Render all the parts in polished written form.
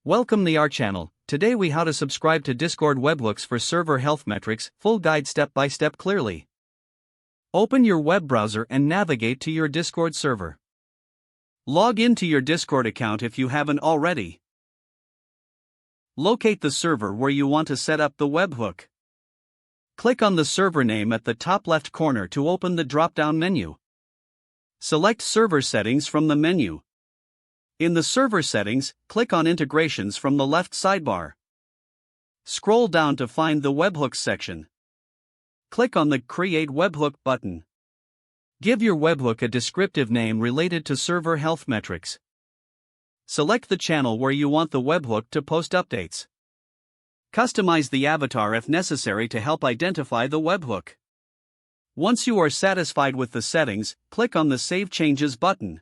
Welcome to our channel. Today we how to subscribe to Discord webhooks for server health metrics, full guide step by step clearly. Open your web browser and navigate to your Discord server. Log into your Discord account if you haven't already. Locate the server where you want to set up the webhook. Click on the server name at the top left corner to open the drop-down menu. Select Server Settings from the menu. In the server settings, click on Integrations from the left sidebar. Scroll down to find the Webhooks section. Click on the Create Webhook button. Give your webhook a descriptive name related to server health metrics. Select the channel where you want the webhook to post updates. Customize the avatar if necessary to help identify the webhook. Once you are satisfied with the settings, click on the Save Changes button.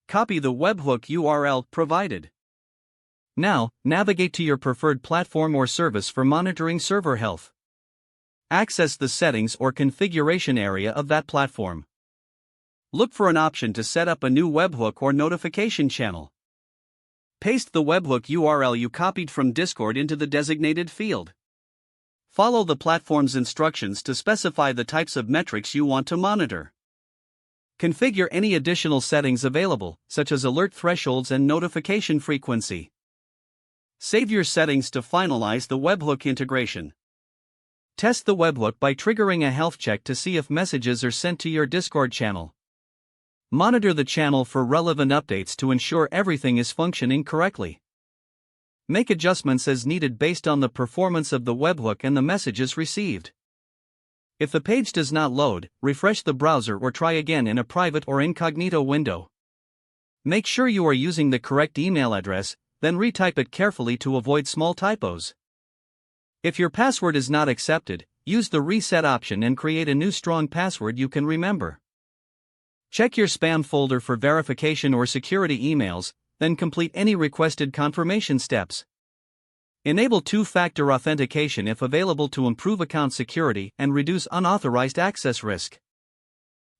Copy the webhook URL provided. Now, navigate to your preferred platform or service for monitoring server health. Access the settings or configuration area of that platform. Look for an option to set up a new webhook or notification channel. Paste the webhook URL you copied from Discord into the designated field. Follow the platform's instructions to specify the types of metrics you want to monitor. Configure any additional settings available, such as alert thresholds and notification frequency. Save your settings to finalize the webhook integration. Test the webhook by triggering a health check to see if messages are sent to your Discord channel. Monitor the channel for relevant updates to ensure everything is functioning correctly. Make adjustments as needed based on the performance of the webhook and the messages received. If the page does not load, refresh the browser or try again in a private or incognito window. Make sure you are using the correct email address, then retype it carefully to avoid small typos. If your password is not accepted, use the reset option and create a new strong password you can remember. Check your spam folder for verification or security emails, then complete any requested confirmation steps. Enable two-factor authentication if available to improve account security and reduce unauthorized access risk.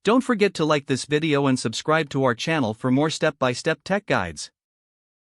Don't forget to like this video and subscribe to our channel for more step-by-step tech guides.